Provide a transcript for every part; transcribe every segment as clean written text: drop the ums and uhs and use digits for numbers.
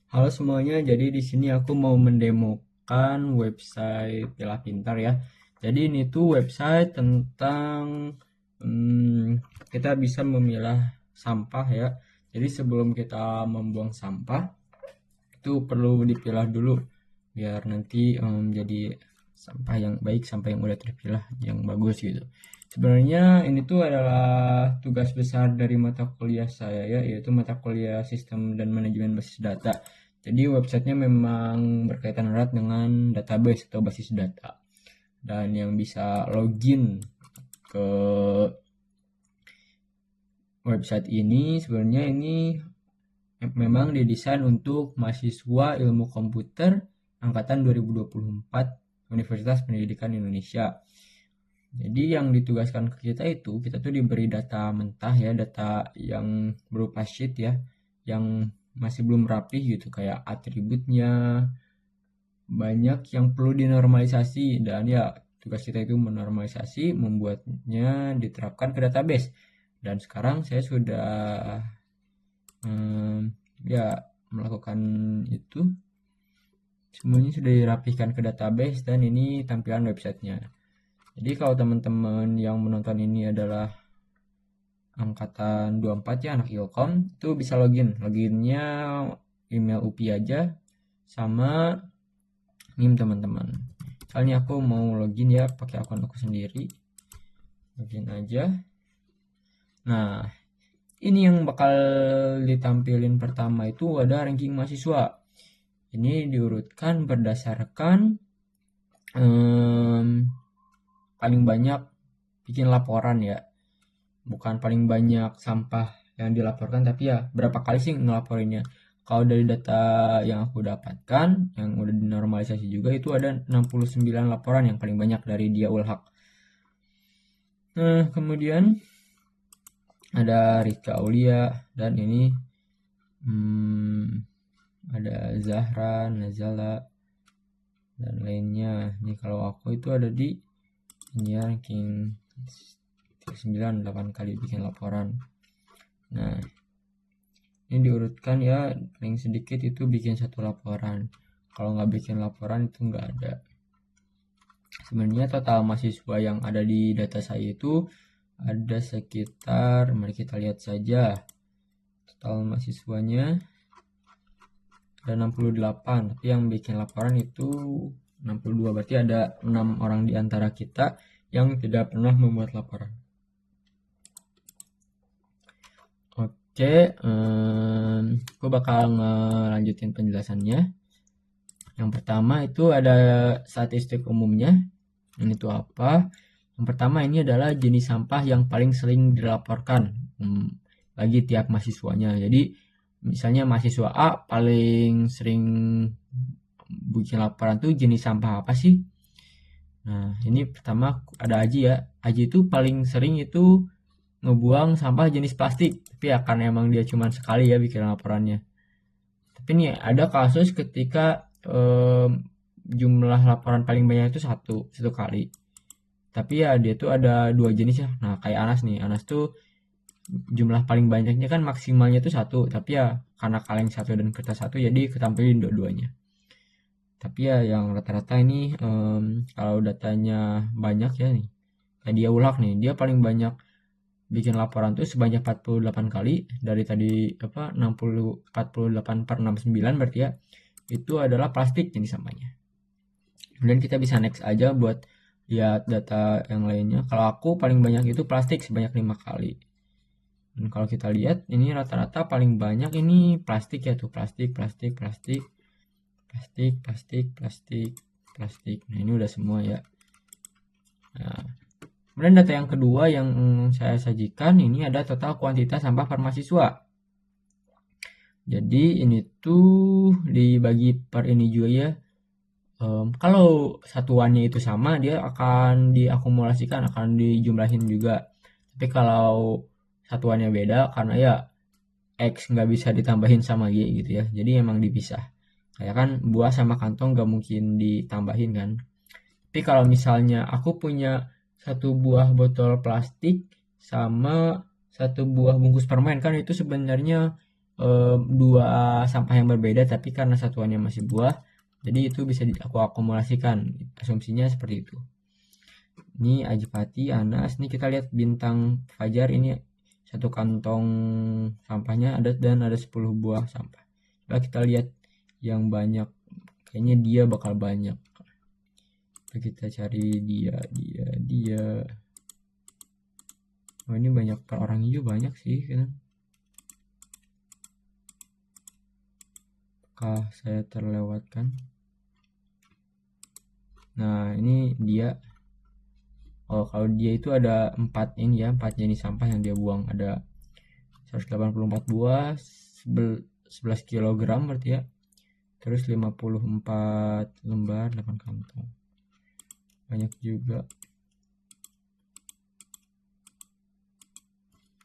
Halo semuanya, jadi di sini aku mau mendemokan website Pilah Pintar ya. Jadi ini tuh website tentang kita bisa memilah sampah ya. Jadi sebelum kita membuang sampah itu perlu dipilah dulu biar nanti jadi sampah yang baik, sampah yang udah terpilah yang bagus gitu. Sebenarnya ini tuh adalah tugas besar dari mata kuliah saya ya, yaitu mata kuliah Sistem dan Manajemen Basis Data. Jadi websitenya memang berkaitan erat dengan database atau basis data. Dan yang bisa login ke website ini sebenarnya ini memang didesain untuk mahasiswa ilmu komputer angkatan 2024 Universitas Pendidikan Indonesia. Jadi yang ditugaskan ke kita itu, kita tuh diberi data mentah ya, data yang berupa sheet ya, yang masih belum rapih gitu, kayak atributnya, banyak yang perlu dinormalisasi, dan ya tugas kita itu menormalisasi, membuatnya diterapkan ke database. Dan sekarang saya sudah ya melakukan itu, semuanya sudah dirapihkan ke database dan ini tampilan websitenya. Jadi kalau teman-teman yang menonton ini adalah angkatan 24 ya, anak Ilkom, itu bisa loginnya email UPI aja sama NIM teman-teman. Misalnya aku mau login ya pakai akun aku sendiri, login aja. Nah, ini yang bakal ditampilin pertama itu ada ranking mahasiswa. Ini diurutkan berdasarkan paling banyak bikin laporan ya, bukan paling banyak sampah yang dilaporkan, tapi ya berapa kali sih ngelaporinnya. Kalau dari data yang aku dapatkan yang udah dinormalisasi juga itu ada 69 laporan yang paling banyak dari dia Ulhak. Nah, kemudian ada Rika Aulia dan ini ada Zahra, Nazala dan lainnya. Ini kalau aku itu ada di ini ya, ranking 9 8 kali bikin laporan. Nah, ini diurutkan ya, paling sedikit itu bikin satu laporan. Kalau nggak bikin laporan itu nggak ada. Sebenarnya total mahasiswa yang ada di data saya itu ada sekitar, mari kita lihat saja. Total mahasiswanya ada 68, tapi yang bikin laporan itu 62. Berarti ada 6 orang di antara kita yang tidak pernah membuat laporan. Oke, aku bakal ngelanjutin penjelasannya. Yang pertama itu ada statistik umumnya. Ini tuh apa? Yang pertama ini adalah jenis sampah yang paling sering dilaporkan bagi tiap mahasiswanya. Jadi misalnya mahasiswa A paling sering bikin laporan tuh jenis sampah apa sih? Nah, ini pertama ada Aji ya. Aji itu paling sering itu ngebuang sampah jenis plastik. Tapi ya karena emang dia cuma sekali ya bikin laporannya. Tapi nih ada kasus ketika jumlah laporan paling banyak itu satu kali. Tapi ya dia tuh ada dua jenis ya. Nah kayak Anas nih, Anas tuh jumlah paling banyaknya kan maksimalnya tuh satu. Tapi ya karena kaleng satu dan kertas satu jadi ketampilin dua-duanya. Tapi ya yang rata-rata ini kalau datanya banyak ya nih. Kayak dia Ulhak nih, dia paling banyak bikin laporan tuh sebanyak 48 kali dari tadi apa 60 48 per 69 berarti ya. Itu adalah plastik jenis sampahnya. Kemudian kita bisa next aja buat lihat data yang lainnya. Kalau aku paling banyak itu plastik sebanyak 5 kali. Dan kalau kita lihat ini rata-rata paling banyak ini plastik ya tuh, plastik, plastik, plastik, plastik, plastik, plastik, plastik. Nah, ini udah semua ya. Nah, kemudian data yang kedua yang saya sajikan ini ada total kuantitas sampah per mahasiswa. Jadi ini tuh dibagi per ini juga ya. Kalau satuannya itu sama, dia akan diakumulasikan, akan dijumlahin juga. Tapi kalau satuannya beda, karena ya X nggak bisa ditambahin sama Y gitu ya. Jadi emang dipisah. Kayak kan buah sama kantong nggak mungkin ditambahin kan. Tapi kalau misalnya aku punya satu buah botol plastik sama satu buah bungkus permen kan itu sebenarnya dua sampah yang berbeda, tapi karena satuannya masih buah, jadi itu bisa aku akumulasikan. Asumsinya seperti itu. Ini Ajipati, Anas. Ini kita lihat bintang Fajar, ini satu kantong sampahnya ada dan ada 10 buah sampah. Coba kita lihat yang banyak, kayaknya dia bakal banyak. Kita cari dia. Oh, ini banyak per orang hijau, banyak sih kan. Apakah saya terlewatkan? Nah, ini dia. Oh, kalau dia itu ada 4 ini ya, 4 jenis sampah yang dia buang. Ada 184 buah, 11 kilogram berarti ya. Terus 54 lembar, 8 kantong. Banyak juga.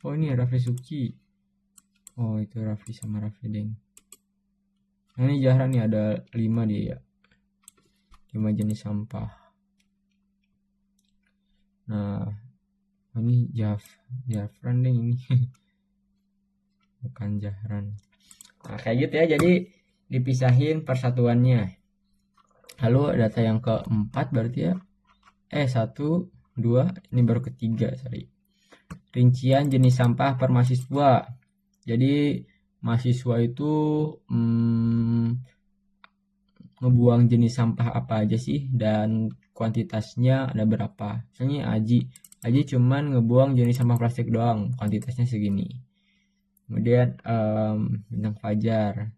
Oh, ini Raffi Suki. Oh, itu Raffi sama Raffi Deng. Nah, ini Zahra nih, ada 5 dia ya. 5 jenis sampah. Nah, ini Jafran deh ini. Bukan Jahran. Nah, kayak gitu ya. Jadi dipisahin persatuannya. Lalu data yang keempat berarti ya. 1, 2, ini baru ketiga, sorry. Rincian jenis sampah per mahasiswa. Jadi mahasiswa itu ngebuang jenis sampah apa aja sih dan kuantitasnya ada berapa. Misalnya Aji cuman ngebuang jenis sampah plastik doang, kuantitasnya segini. Kemudian bintang Fajar,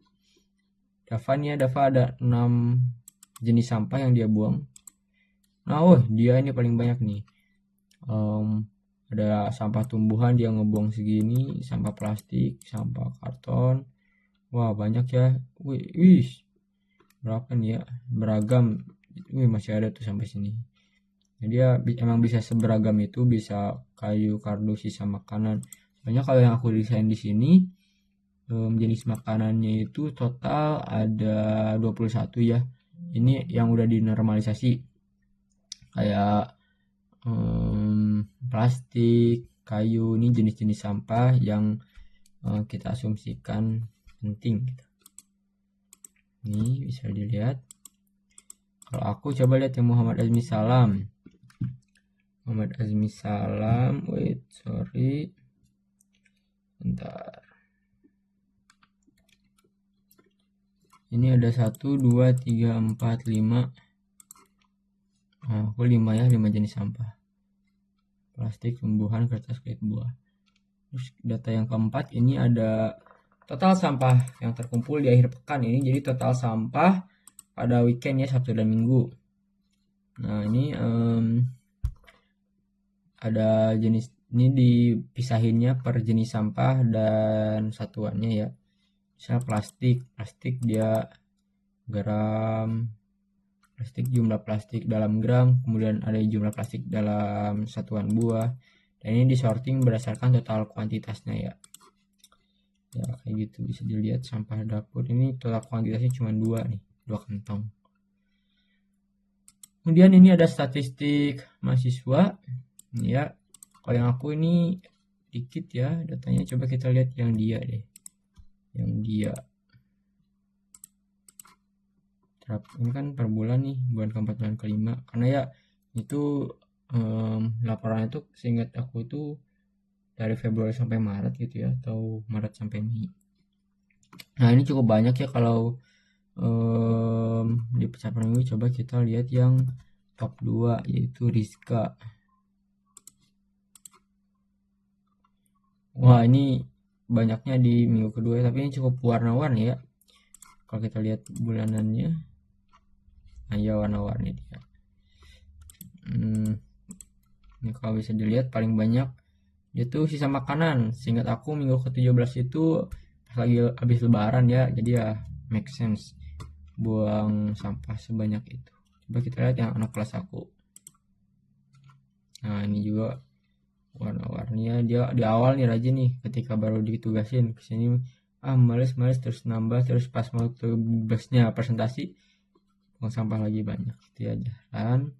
Dava nih ya, Dava ada 6 jenis sampah yang dia buang. Nah, dia ini paling banyak nih. Ada sampah tumbuhan dia ngebuang segini, sampah plastik, sampah karton. Wah, banyak ya. Wih, berapa nih ya? Beragam. Wih, masih ada tuh sampai sini. Jadi dia emang bisa seberagam itu, bisa kayu, kardus, sisa makanan. Banyak kalau yang aku desain di sini, jenis makanannya itu total ada 21 ya. Ini yang udah dinormalisasi. Kayak plastik, kayu, ini jenis-jenis sampah yang kita asumsikan penting gitu. Ini bisa dilihat. Kalau aku coba lihat yang Muhammad Azmi Salam. Wait, sorry. Bentar. Ini ada 1, 2, 3, 4, 5. Nah, aku 5 ya, 5 jenis sampah. Plastik, tumbuhan, kertas, kulit, buah. Terus data yang keempat, ini ada total sampah yang terkumpul di akhir pekan ini. Jadi total sampah pada weekend ya, Sabtu dan Minggu. Nah, ini ada jenis, ini dipisahinnya per jenis sampah dan satuannya ya. Misal plastik dia gram, plastik jumlah plastik dalam gram, kemudian ada jumlah plastik dalam satuan buah. Dan ini disorting berdasarkan total kuantitasnya ya. Ya, kayak gitu bisa dilihat sampah dapur ini total kuantitasnya cuma 2 nih, 2 kantong. Kemudian ini ada statistik mahasiswa. Ya, kalau yang aku ini dikit ya datanya. Coba kita lihat yang dia deh. Yang dia. Ini kan per bulan nih, bulan keempat, bulan kelima. Karena ya itu laporannya tuh seingat aku itu dari Februari sampai Maret gitu ya, atau Maret sampai Mei. Nah, ini cukup banyak ya kalau di pencapaian minggu. Coba kita lihat yang top 2 yaitu Rizka. Wah, ini banyaknya di minggu kedua, tapi ini cukup warna-warni ya. Kalau kita lihat bulanannya, nah ya warna-warni dia. Ini kalau bisa dilihat paling banyak itu sisa makanan. Seingat aku minggu ke-17 itu pas lagi habis lebaran ya, jadi ya make sense buang sampah sebanyak itu. Coba kita lihat yang anak kelas aku. Nah, ini juga warna-warninya. Dia di awal nih rajin nih, ketika baru ditugasin kesini males terus nambah, terus pas mau tugasnya presentasi buang sampah lagi banyak gitu aja. Dan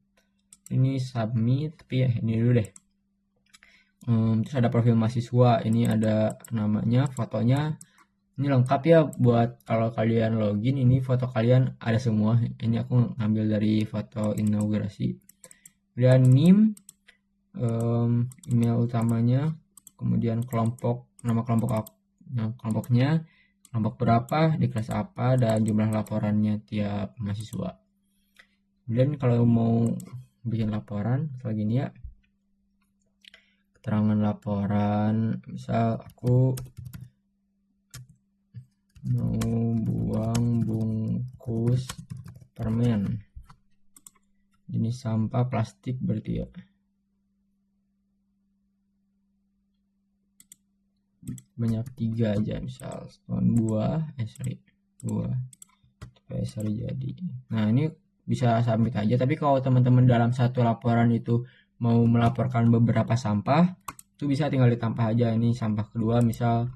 ini submit, tapi ya ini dulu deh. Terus ada profil mahasiswa, ini ada namanya, fotonya, Ini lengkap ya buat kalau kalian login, ini foto kalian ada semua. Ini aku ngambil dari foto inaugurasi. Kemudian NIM, email utamanya, kemudian kelompok, nama kelompok kelompoknya, kelompok berapa, di kelas apa, dan jumlah laporannya tiap mahasiswa. Kemudian kalau mau bikin laporan, lagi ini ya, keterangan laporan, misal aku mau buang bungkus permen, jenis sampah plastik berarti ya, banyak 3 aja, misal buah buah sorry jadi. Nah ini bisa submit aja, tapi kalau teman-teman dalam satu laporan itu mau melaporkan beberapa sampah, itu bisa tinggal ditambah aja. Ini sampah kedua, misal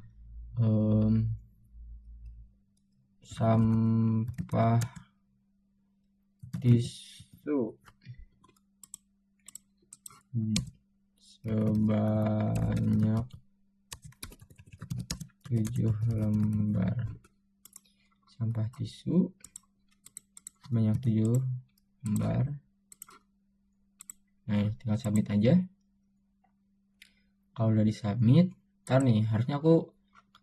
sampah tisu sebanyak 7 lembar, sampah tisu sebanyak 7 lembar. Nah tinggal submit aja. Kalau udah disubmit, ntar nih harusnya aku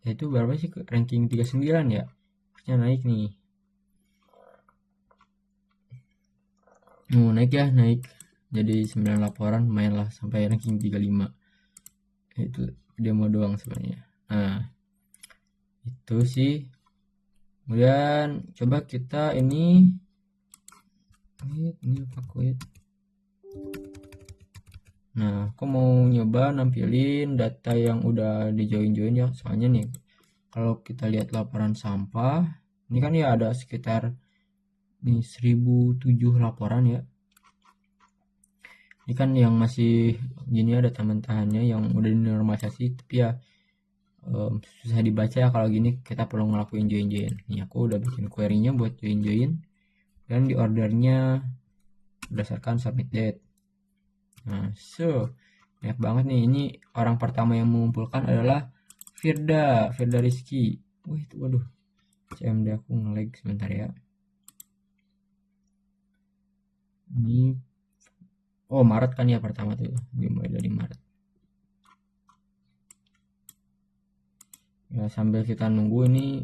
itu berapa sih, ranking 39 ya, harusnya naik nih. Naik ya, naik jadi 9 laporan, lumayan lah sampai ranking 35. Itu demo doang sebenarnya. Nah itu sih. Kemudian coba kita ini apa quit. Nah aku mau nyoba nampilin data yang udah di join ya, soalnya nih kalau kita lihat laporan sampah ini kan ya ada sekitar nih 1007 laporan ya. Ini kan yang masih gini ada tahan-tahannya yang udah dinormalisasi, tapi ya susah dibaca ya kalau gini, kita perlu ngelakuin join. Nih aku udah bikin query-nya buat join dan di ordernya berdasarkan submit date. Nah banyak banget nih. Ini orang pertama yang mengumpulkan adalah Firda Rizky. Waduh, CMD aku nge-lag sebentar ya. Ini Maret kan ya pertama tuh, dimulai dari Maret ya. Sambil kita nunggu ini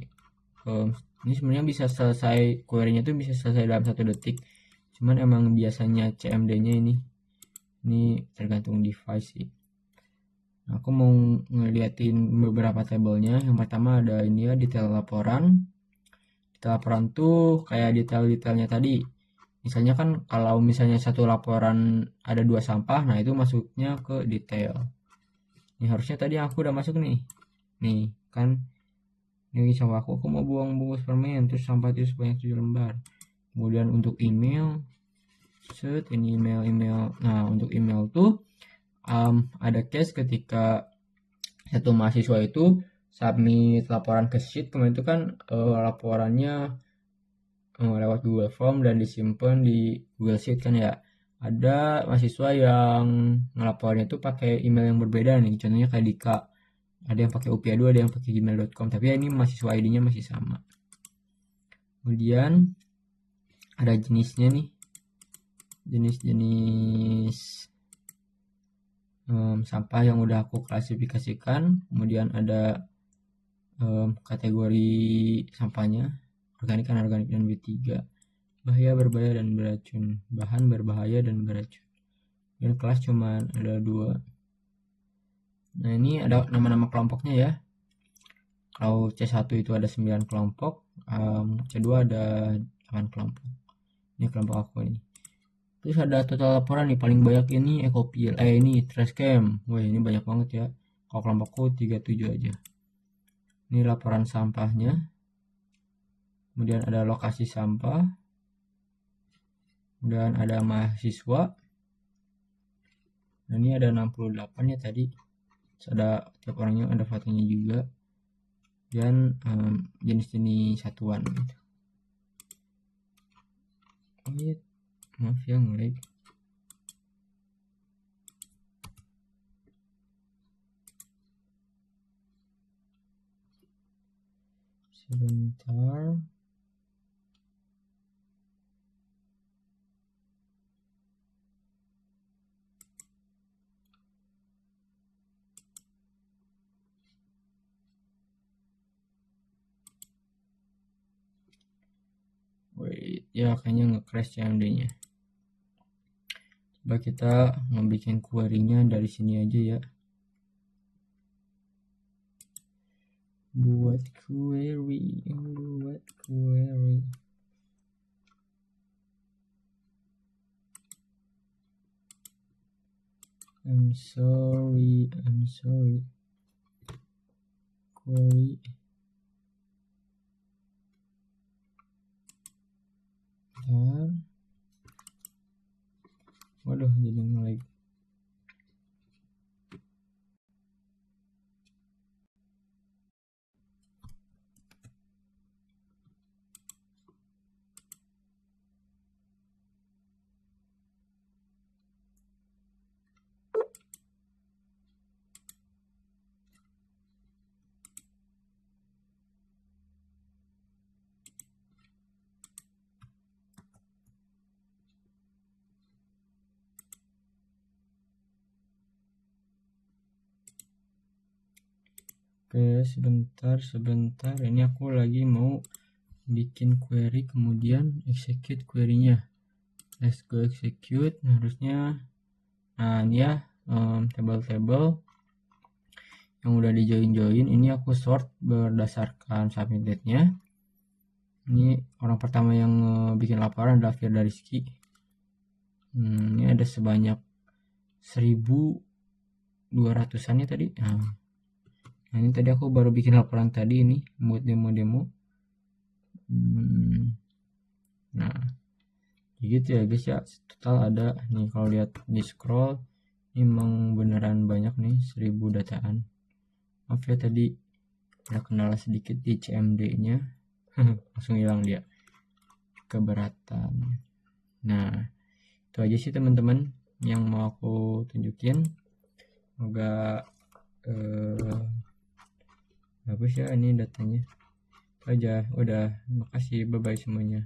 sebenarnya bisa selesai, query-nya tuh bisa selesai dalam 1 detik, cuman emang biasanya CMD-nya ini tergantung device sih. Nah, aku mau ngeliatin beberapa tabelnya. Yang pertama ada ini ya, detail laporan. Detail laporan tuh kayak detail-detailnya tadi. Misalnya kan kalau misalnya satu laporan ada 2 sampah, nah itu masuknya ke detail. Ini harusnya tadi aku udah masuk nih. Nih kan, ini sama aku mau buang bungkus permen, terus sampah itu sebanyak 7 lembar. Kemudian untuk email, ini email. Nah untuk email tuh ada case ketika satu mahasiswa itu submit laporan ke sheet, kemudian itu kan laporannya lewat Google Form dan disimpan di Google Sheet kan ya. Ada mahasiswa yang ngelapornya itu pakai email yang berbeda nih, contohnya kayak Dika, ada yang pakai upia2, ada yang pakai gmail.com, tapi ya ini mahasiswa ID-nya masih sama. Kemudian ada jenisnya nih, jenis sampah yang udah aku klasifikasikan. Kemudian ada kategori sampahnya, organik, anorganik, dan B3, bahaya, berbahaya, dan beracun, bahan berbahaya dan beracun. Dan kelas cuman ada 2. Nah ini ada nama-nama kelompoknya ya. Kalau C1 itu ada 9 kelompok, C2 ada 8 kelompok. Ini kelompok aku nih. Terus ada total laporan nih, paling banyak ini Ecopil, ini Trashcam. Wah ini banyak banget ya. Kalau kelompokku 37 aja. Ini laporan sampahnya. Kemudian ada lokasi sampah. Kemudian ada mahasiswa. Nah ini ada 68 ya tadi. Terus ada tiap orangnya, ada fotonya juga. Dan jenis-jenis satuan gitu. Maaf ya nge-lag. sebentar. Wait, ya kayaknya nge-crash CMD-nya. Coba kita ngebikin query-nya dari sini aja ya. Buat query. I'm sorry. Query. Bentar. Waduh, jadi nge-lag. Oke, sebentar. Ini aku lagi mau bikin query, kemudian execute query-nya. Let's go execute. Harusnya, nah ini ya, table-table yang udah di join. Ini aku sort berdasarkan submit date-nya. Ini orang pertama yang bikin laporan adalah Firda Rizky. Ini ada sebanyak 1.200-an ya tadi. Nah, ini tadi aku baru bikin laporan tadi ini buat demo-demo. Nah, gitu ya guys ya. Total ada nih, kalau lihat di scroll ini emang beneran banyak nih, 1.000 dataan. Maaf ya tadi ada kendala sedikit di CMD-nya. Langsung hilang dia, keberatan. Nah, itu aja sih teman-teman yang mau aku tunjukin. Semoga bagus ya ini datanya. Itu aja, udah. Makasih, bye bye semuanya.